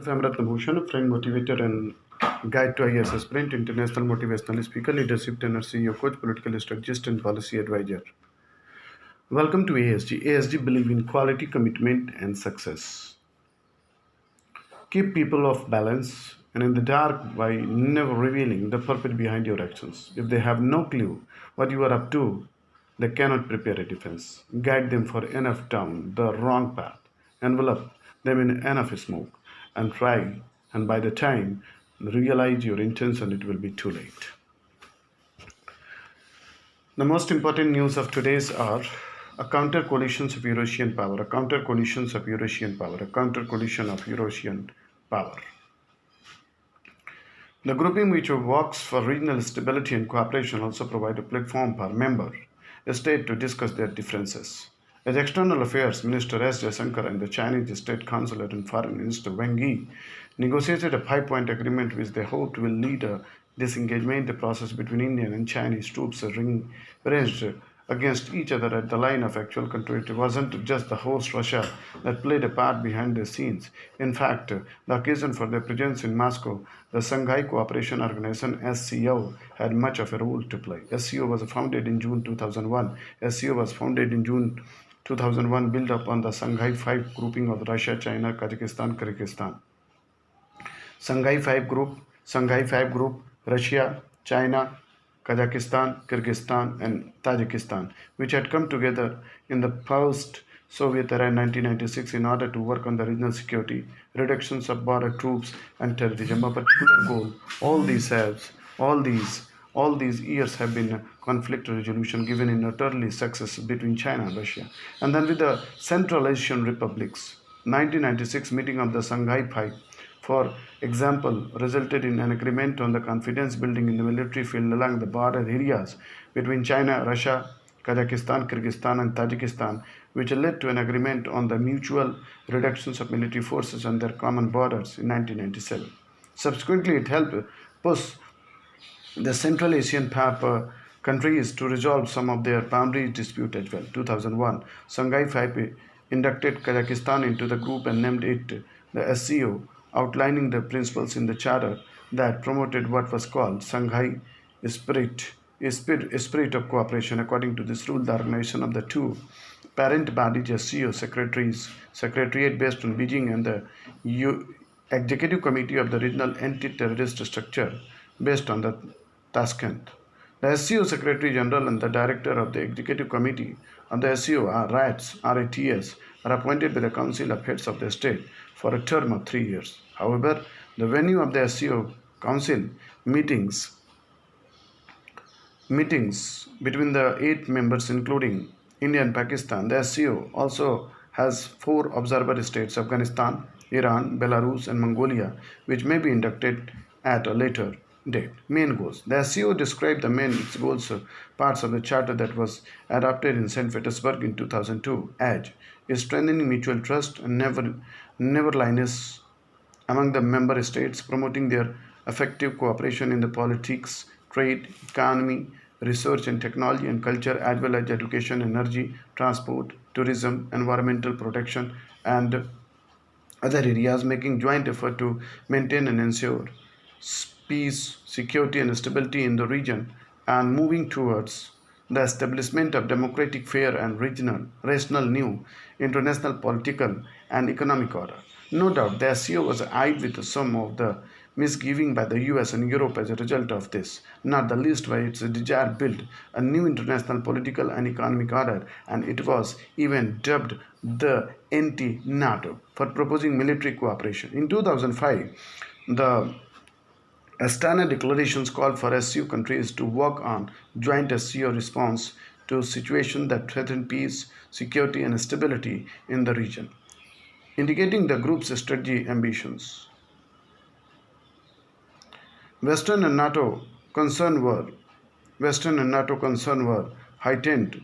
I'm Ratnabhushan, a friend, motivator, and guide to IAS aspirant, international motivational speaker, leadership trainer, CEO, coach, political strategist, and policy advisor. Welcome to ASG. ASG believe in quality, commitment, and success. Keep people off balance and in the dark by never revealing the purpose behind your actions. If they have no clue what you are up to, they cannot prepare a defense. Guide them for enough down the wrong path. Envelop them in enough smoke and try, and by the time you realize your intention, it will be too late. The most important news of today's are a counter coalitions of Eurasian power, a counter coalitions of Eurasian power, a counter coalition of Eurasian power. The grouping which works for regional stability and cooperation also provide a platform for member state to discuss their differences. As External Affairs Minister S. Jaishankar and the Chinese State Councilor and Foreign Minister Wang Yi negotiated a 5-point agreement which they hoped will lead a disengagement process between Indian and Chinese troops ranged against each other at the line of actual control. It wasn't just the host Russia that played a part behind the scenes. In fact, the occasion for their presence in Moscow, the Shanghai Cooperation Organization (SCO) had much of a role to play. SCO was founded in June 2001. SCO was founded in June 2001, built upon the Shanghai Five grouping of Russia, China, Kazakhstan, Kyrgyzstan. Shanghai Five Group, Russia, China, Kazakhstan, Kyrgyzstan, and Tajikistan, which had come together in the post-Soviet era in 1996 in order to work on the regional security, reductions of border troops, and terrorism. A particular goal. All these years have been conflict resolution given in utterly success between China and Russia, and then with the Central Asian republics. 1996 meeting of the Shanghai Five, for example, resulted in an agreement on the confidence building in the military field along the border areas between China, Russia, Kazakhstan, Kyrgyzstan, and Tajikistan, which led to an agreement on the mutual reductions of military forces on their common borders in 1997. Subsequently, it helped push the Central Asian countries to resolve some of their boundary dispute as well. 2001, Shanghai Five inducted Kazakhstan into the group and named it the SCO, outlining the principles in the charter that promoted what was called Shanghai spirit of cooperation. According to this rule, the organization of the two parent bodies, SCO Secretariat based on Beijing, and the Executive Committee of the Regional Anti-Terrorist Structure based on the Tashkent. The SCO Secretary General and the Director of the Executive Committee of the SCO RATS are appointed by the Council of Heads of the State for a term of 3 years. However, the venue of the SCO Council meetings between the 8 members, including India and Pakistan. The SCO also has 4 observer states: Afghanistan, Iran, Belarus, and Mongolia, which may be inducted at a later date. Main goals. The SCO described the main goals parts of the charter that was adopted in St. Petersburg in 2002 as strengthening mutual trust and neighborliness among the member states, promoting their effective cooperation in the politics, trade, economy, research and technology, and culture, as well as education, energy, transport, tourism, environmental protection, and other areas, making joint effort to maintain and ensure peace, security, and stability in the region, and moving towards the establishment of democratic, fair, and rational new international political and economic order. No doubt, the SCO was eyed with some of the misgiving by the US and Europe as a result of this, not the least by its desire to build a new international political and economic order, and it was even dubbed the anti-NATO for proposing military cooperation. In 2005, the Astana declarations called for SCO countries to work on joint SCO response to situations that threaten peace, security, and stability in the region, indicating the group's strategy ambitions. Western and NATO concern were heightened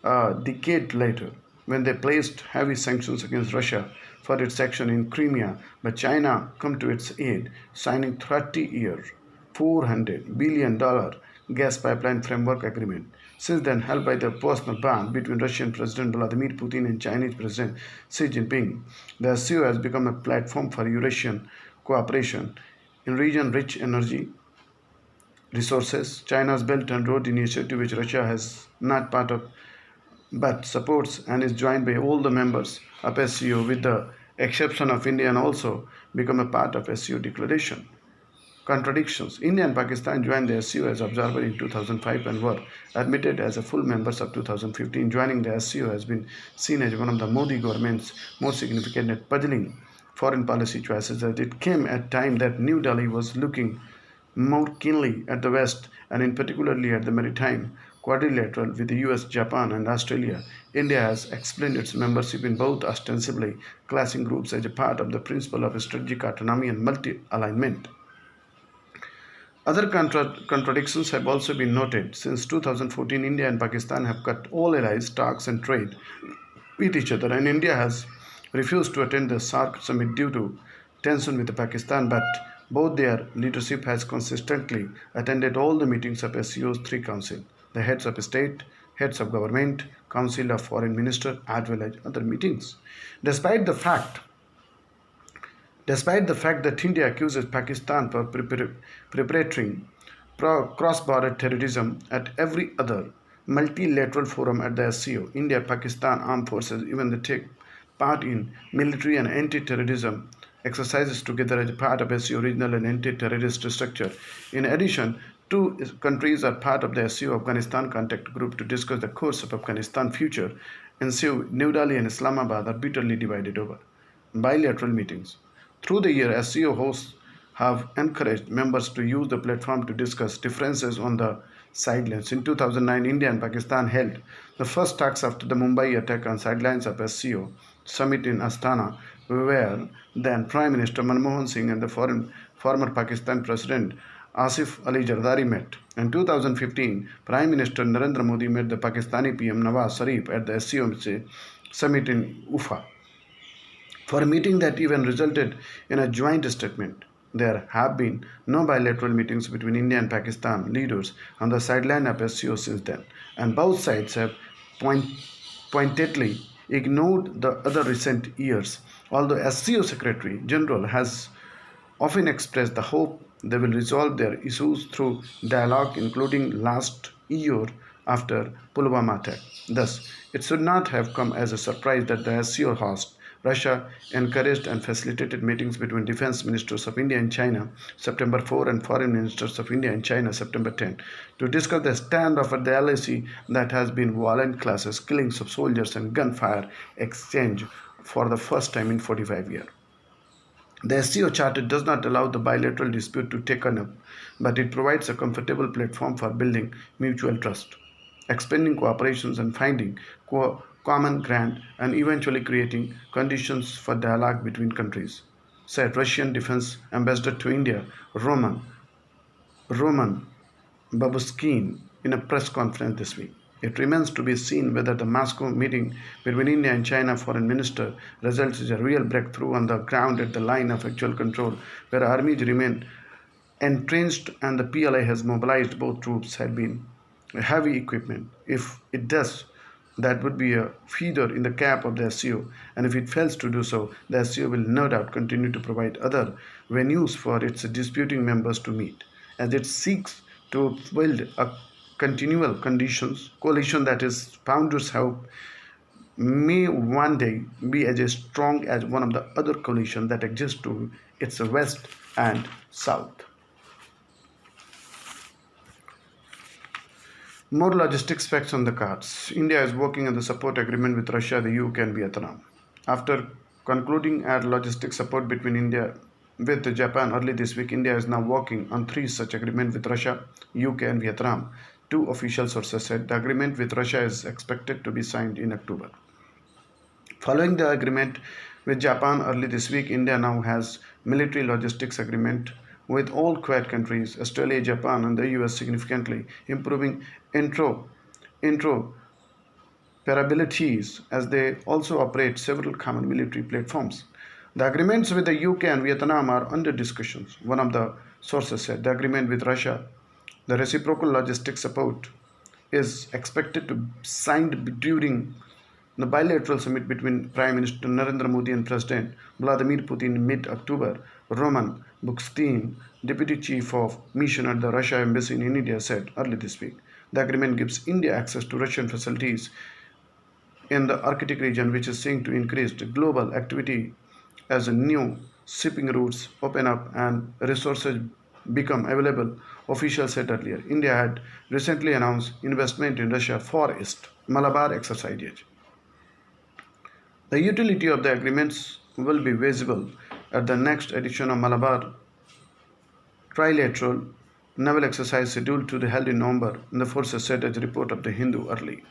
a decade later when they placed heavy sanctions against Russia for its action in Crimea, but China come to its aid, signing 30-year, $400 billion gas pipeline framework agreement. since then held by the personal bond between Russian President Vladimir Putin and Chinese President Xi Jinping. The SCO has become a platform for Eurasian cooperation in region rich energy resources. China's Belt and Road Initiative, which Russia has not part of but supports and is joined by all the members of SCO with the exception of India, and also become a part of SCO declaration. Contradictions. India and Pakistan joined the SCO as observer in 2005 and were admitted as a full members of 2015. Joining the SCO has been seen as one of the Modi government's most significant and puzzling foreign policy choices, as it came at a time that New Delhi was looking more keenly at the West and in particularly at the maritime quadrilateral with the US, Japan and Australia. India has explained its membership in both ostensibly clashing groups as a part of the principle of strategic autonomy and multi-alignment. Other contradictions have also been noted. Since 2014, India and Pakistan have cut all allies, talks and trade with each other, and India has refused to attend the SAARC summit due to tension with Pakistan, but both their leadership has consistently attended all the meetings of SCO's three councils, the heads of state, heads of government, council of foreign minister, as well as other meetings. Despite the fact Despite the fact that India accuses Pakistan for perpetrating cross-border terrorism at every other multilateral forum at the SCO, India-Pakistan armed forces even they take part in military and anti-terrorism exercises together as part of SCO regional and anti-terrorist structure. In addition, two countries are part of the SCO Afghanistan contact group to discuss the course of Afghanistan future. In New Delhi and Islamabad are bitterly divided over bilateral meetings. Through the year, SCO hosts have encouraged members to use the platform to discuss differences on the sidelines. In 2009, India and Pakistan held the first talks after the Mumbai attack on sidelines of SCO summit in Astana, where then Prime Minister Manmohan Singh and the former Pakistan President Asif Ali Zardari met. In 2015, Prime Minister Narendra Modi met the Pakistani PM Nawaz Sharif at the SCO summit in Ufa for a meeting that even resulted in a joint statement. There have been no bilateral meetings between India and Pakistan leaders on the sideline of SCO since then, and both sides have pointedly ignored the other recent years. Although SCO Secretary General has often expressed the hope they will resolve their issues through dialogue, including last year after Pulwama attack. Thus, it should not have come as a surprise that the SCO host Russia encouraged and facilitated meetings between defense ministers of India and China September 4 and foreign ministers of India and China September 10 to discuss the standoff at the LAC that has been violent clashes, killings of soldiers and gunfire exchange for the first time in 45 years. The SCO Charter does not allow the bilateral dispute to take up, but it provides a comfortable platform for building mutual trust, expanding cooperations and finding common ground and eventually creating conditions for dialogue between countries, said Russian Defense Ambassador to India Roman Babuskin in a press conference this week. It remains to be seen whether the Moscow meeting between India and China foreign minister results in a real breakthrough on the ground at the line of actual control, where armies remain entrenched and the PLA has mobilized both troops had been heavy equipment. If it does, that would be a feather in the cap of the SCO, and if it fails to do so, the SCO will no doubt continue to provide other venues for its disputing members to meet, as it seeks to build a continual coalition that is founders hope may one day be as strong as one of the other coalitions that exist to its west and south. More logistics facts on the cards. India is working on the support agreement with Russia, the UK and Vietnam. After concluding a logistics support between India with Japan early this week, India is now working on three such agreements with Russia, UK and Vietnam. Two official sources said the agreement with Russia is expected to be signed in October. Following the agreement with Japan early this week, India now has military logistics agreement with all Quad countries, Australia, Japan and the US, significantly improving interoperabilities as they also operate several common military platforms. The agreements with the UK and Vietnam are under discussions. One of the sources said the agreement with Russia, the reciprocal logistics support is expected to be signed during the bilateral summit between Prime Minister Narendra Modi and President Vladimir Putin in mid-October. Roman Buxtein, Deputy Chief of Mission at the Russia Embassy in India, said early this week. The agreement gives India access to Russian facilities in the Arctic region, which is seeing to increased global activity as new shipping routes open up and resources become available, officials said earlier. India had recently announced investment in Russia Forest Malabar exercise. The utility of the agreements will be visible at the next edition of Malabar Trilateral naval exercise scheduled to be held in November, the forces said as a report of the Hindu early.